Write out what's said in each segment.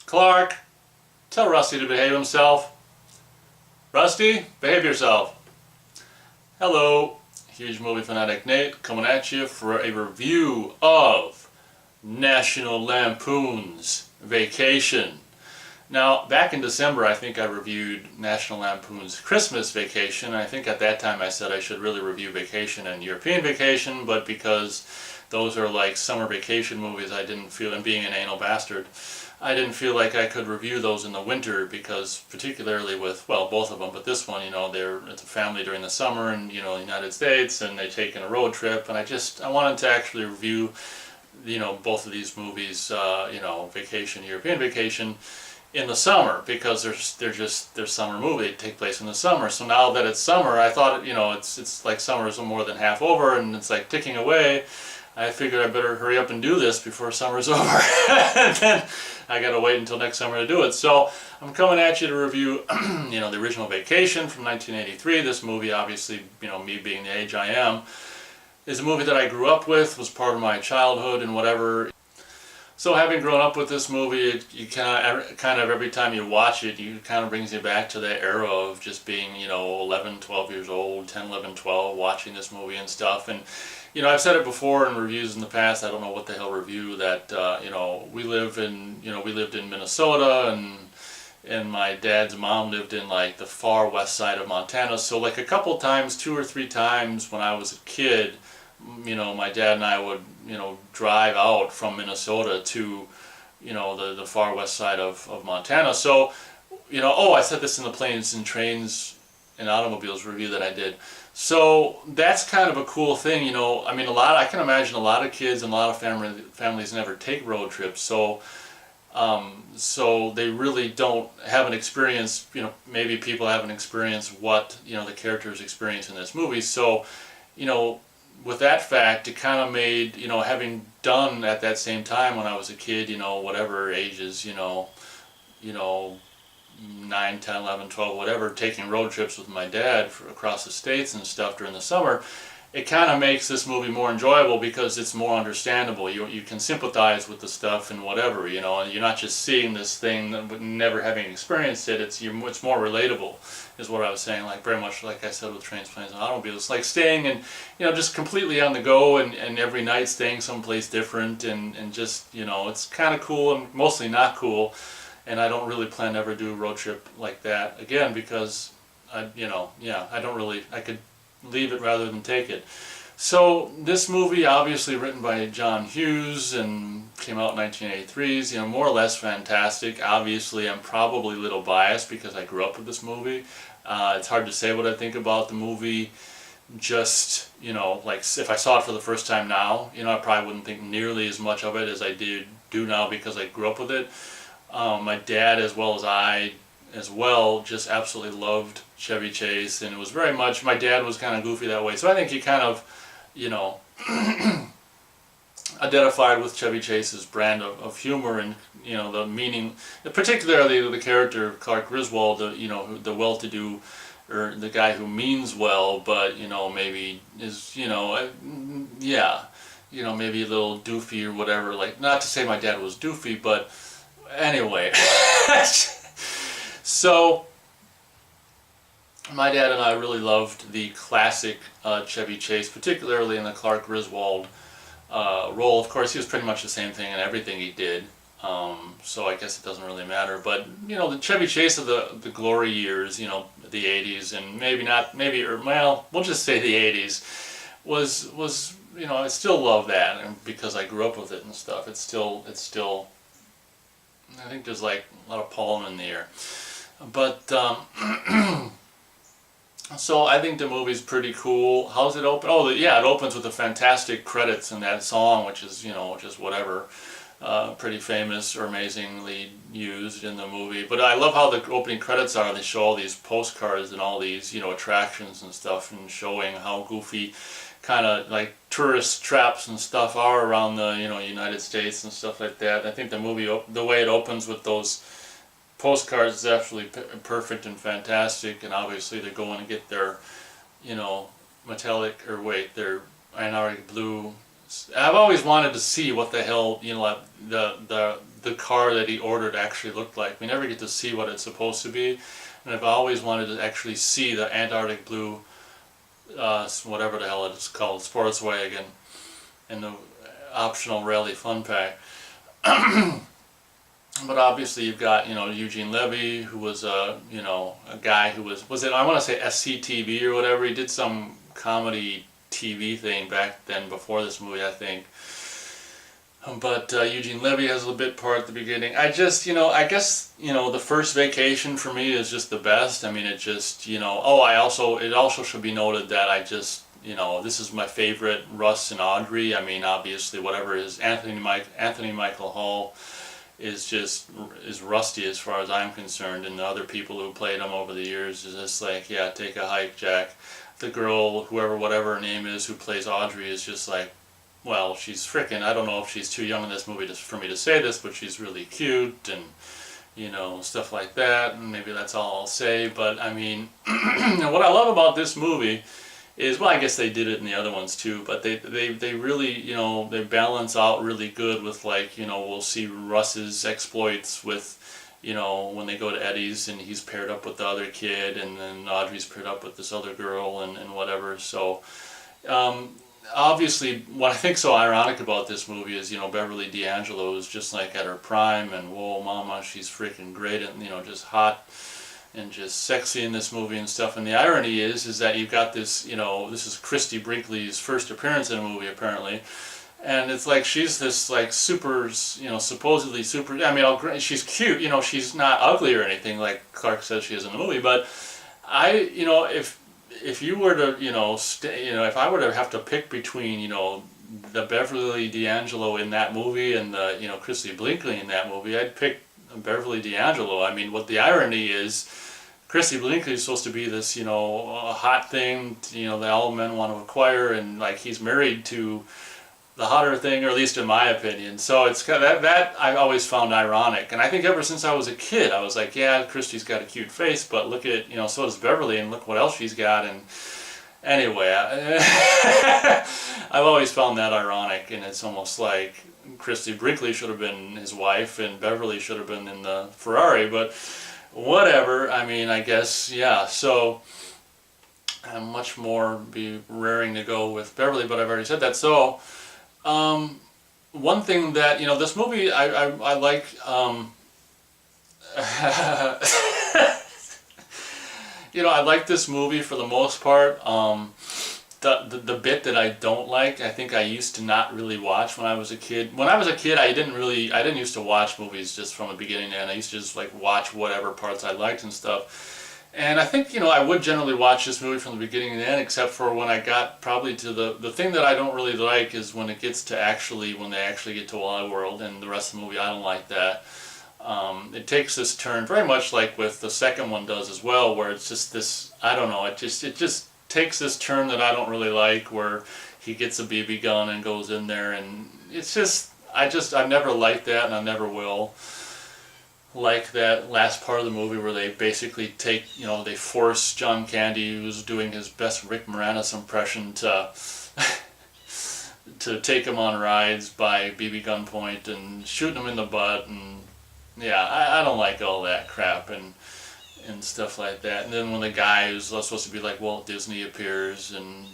Clark, tell Rusty to behave himself. Rusty, behave yourself. Hello, huge movie fanatic Nate coming at you for a review of National Lampoon's Vacation. Now, back in December, I think I reviewed National Lampoon's Christmas Vacation. I think at that time I said I should really review Vacation and European Vacation, but because those are like summer vacation movies, I didn't feel, and being an anal bastard, I didn't feel like I could review those in the winter because particularly with, well, both of them, but this one, it's a family during the summer in, the United States, and they take in a road trip, and I wanted to actually review, both of these movies, Vacation, European Vacation, in the summer, because they're summer movies. They take place in the summer. So now that it's summer, I thought, it's like summer is more than half over, and it's like ticking away. I figured I better hurry up and do this before summer's over. And then I gotta wait until next summer to do it. So I'm coming at you to review, the original Vacation from 1983. This movie, obviously, me being the age I am, is a movie that I grew up with, was part of my childhood and whatever. So having grown up with this movie, you kind of every time you watch it, you kind of brings you back to that era of just being, 11, 12 years old, 10, 11, 12, watching this movie and stuff. And, I've said it before in reviews in the past, I don't know what the hell review, that, we lived in Minnesota, and my dad's mom lived in like the far west side of Montana. So like a couple times, 2 or 3 times when I was a kid, my dad and I would, drive out from Minnesota to, the far west side of Montana. So, I said this in the Planes and Trains and Automobiles review that I did. So that's kind of a cool thing, I can imagine a lot of kids and a lot of families never take road trips. So, so they really don't have an experience, maybe people haven't experienced what, the characters experience in this movie. So, with that fact, it kind of made, having done at that same time when I was a kid, whatever ages, 9, 10, 11, 12, whatever, taking road trips with my dad across the states and stuff during the summer, it kind of makes this movie more enjoyable because it's more understandable. You can sympathize with the stuff and whatever, and you're not just seeing this thing but never having experienced it. It's more relatable, is what I was saying. Like very much like I said with Trains, Planes, and Automobiles. It's like staying and just completely on the go, and every night staying someplace different, and just it's kind of cool and mostly not cool. And I don't really plan to ever do a road trip like that again because I could leave it rather than take it. So this movie, obviously written by John Hughes and came out in 1983, is more or less fantastic. Obviously I'm probably a little biased because I grew up with this movie. It's hard to say what I think about the movie. Just, like if I saw it for the first time now, I probably wouldn't think nearly as much of it as I do now because I grew up with it. My dad, as well as I, just absolutely loved Chevy Chase, and it was very much, my dad was kind of goofy that way, so I think he kind of, identified with Chevy Chase's brand of humor and, the meaning, particularly the character of Clark Griswold, the well-to-do, or the guy who means well, but, maybe is, maybe a little doofy or whatever, like, not to say my dad was doofy, but anyway. So my dad and I really loved the classic Chevy Chase, particularly in the Clark Griswold role. Of course, he was pretty much the same thing in everything he did, so I guess it doesn't really matter. But the Chevy Chase of the glory years, the 80s, and we'll just say the 80s, was I still love that, and because I grew up with it and stuff. It's still. I think there's like a lot of pollen in the air. But, so I think the movie's pretty cool. How's it open? Oh, yeah, it opens with the fantastic credits in that song, which is, just whatever, pretty famous or amazingly used in the movie. But I love how the opening credits are. They show all these postcards and all these, attractions and stuff, and showing how goofy kind of like tourist traps and stuff are around the, United States and stuff like that. I think the movie, the way it opens with those postcards is absolutely perfect and fantastic, and obviously they're going to get their, their anoric blue I've always wanted to see what the hell, you know, like the car that he ordered actually looked like. We never get to see what it's supposed to be, and I've always wanted to actually see the Antarctic Blue, whatever the hell it's called, sports wagon, and the optional rally fun pack. But obviously you've got, you know, Eugene Levy, who was you know, a guy who was it, I want to say SCTV or whatever. He did some comedy TV thing back then before this movie, I think. But Eugene Levy has a bit part at the beginning. I just, you know, I guess, you know, the first vacation for me is just the best. I mean, it just, you know, oh, it also should be noted that I just, you know, this is my favorite Russ and Audrey. I mean, obviously, whatever is Anthony Michael Hall is rusty as far as I'm concerned, and the other people who played him over the years is just like, yeah, take a hike, Jack. The girl, whatever her name is, who plays Audrey is just like, well, she's frickin', I don't know if she's too young in this movie for me to say this, but she's really cute, and, you know, stuff like that, and maybe that's all I'll say. But I mean, what I love about this movie is, well, I guess they did it in the other ones too, but they really, you know, they balance out really good with, like, you know, we'll see Russ's exploits with, you know, when they go to Eddie's and he's paired up with the other kid, and then Audrey's paired up with this other girl, and whatever. So obviously what I think so ironic about this movie is, you know, Beverly D'Angelo is just like at her prime, and whoa mama, she's freaking great, and, you know, just hot and just sexy in this movie and stuff. And the irony is that you've got this, you know, this is Christy Brinkley's first appearance in a movie apparently, and it's like she's this like super, you know, supposedly super, I mean, she's cute, you know, she's not ugly or anything like Clark says she is in the movie, but you know, if you were to, you know, if I were to have to pick between, you know, the Beverly D'Angelo in that movie and the, you know, Christy Brinkley in that movie, I'd pick Beverly D'Angelo. I mean, what the irony is, Christy Brinkley is supposed to be this, you know, hot thing, you know, that all men want to acquire, and like he's married to the hotter thing, or at least in my opinion. So it's kind of that I always found ironic, and I think ever since I was a kid, I was like, yeah, Christy's got a cute face, but look at, you know, so does Beverly, and look what else she's got. And anyway, I've always found that ironic, and it's almost like Christy Brinkley should have been his wife, and Beverly should have been in the Ferrari, but whatever. I mean, I guess, yeah. So I'm much more be raring to go with Beverly, but I've already said that. So one thing that, you know, this movie I like, you know, I like this movie for the most part. The bit that I don't like, I think I used to not really watch when I was a kid. When I was a kid, I didn't used to watch movies just from the beginning to end. I used to just like watch whatever parts I liked and stuff. And I think, you know, I would generally watch this movie from the beginning to the end, except for when I got probably to the thing that I don't really like is when it gets to when they actually get to Wild World, and the rest of the movie, I don't like that. It takes this turn very much like with the second one does as well, where it's just this, I don't know, it just takes this turn that I don't really like, where he gets a BB gun and goes in there, and it's just, I've never liked that, and I never will like that last part of the movie where they basically take, you know, they force John Candy, who's doing his best Rick Moranis impression, to to take him on rides by BB gun point and shooting him in the butt, and yeah, I don't like all that crap and stuff like that. And then when the guy who's supposed to be like Walt Disney appears, and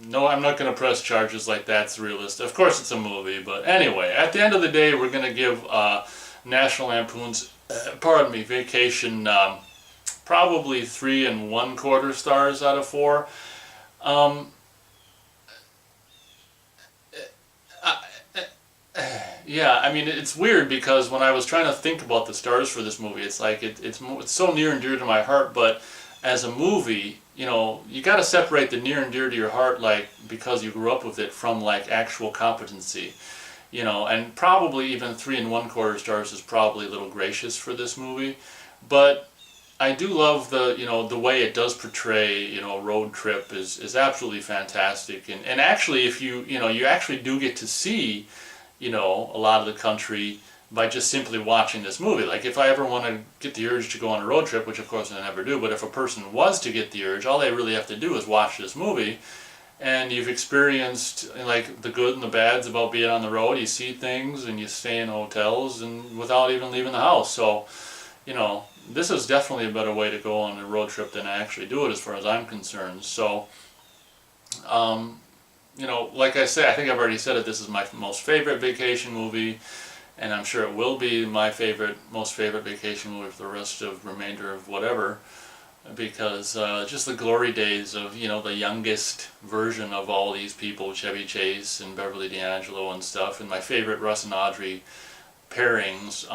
no, I'm not going to press charges like that's realistic. Of course it's a movie, but anyway, at the end of the day, we're going to give National Lampoon's, Vacation, probably 3 1/4 stars out of 4. Yeah, I mean, it's weird because when I was trying to think about the stars for this movie, it's like it's so near and dear to my heart, but as a movie, you know, you got to separate the near and dear to your heart, like, because you grew up with it, from like actual competency. You know, and probably even 3 1/4 stars is probably a little gracious for this movie, but I do love the, you know, the way it does portray, you know, a road trip is absolutely fantastic, and actually, if you know, you actually do get to see, you know, a lot of the country by just simply watching this movie. Like, if I ever want to get the urge to go on a road trip, which of course I never do, but if a person was to get the urge, all they really have to do is watch this movie, and you've experienced like the good and the bads about being on the road. You see things and you stay in hotels and without even leaving the house. So, you know, this is definitely a better way to go on a road trip than actually do it as far as I'm concerned. So, you know, like I say, I think I've already said it, this is my most favorite vacation movie, and I'm sure it will be my most favorite vacation movie for the rest of remainder of whatever, because just the glory days of, you know, the youngest version of all these people, Chevy Chase and Beverly D'Angelo and stuff, and my favorite Russ and Audrey pairings.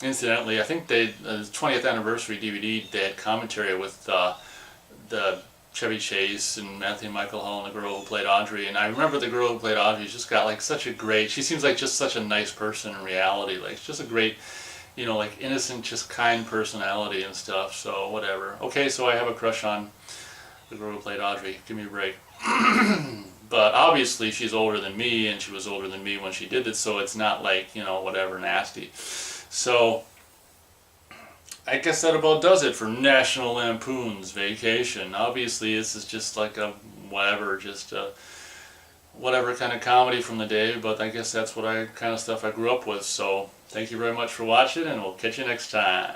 Incidentally, I think the 20th anniversary DVD, they had commentary with the Chevy Chase and Anthony Michael Hall and the girl who played Audrey, and I remember the girl who played Audrey just got like such a great, she seems like just such a nice person in reality, like just a great, you know, like innocent, just kind personality and stuff, so whatever. Okay, so I have a crush on the girl who played Audrey, give me a break. But obviously she's older than me, and she was older than me when she did it, so it's not like, you know, whatever, nasty. So I guess that about does it for National Lampoon's Vacation. Obviously, this is just like a whatever, just a whatever kind of comedy from the day, but I guess that's what kind of stuff I grew up with. So thank you very much for watching, and we'll catch you next time.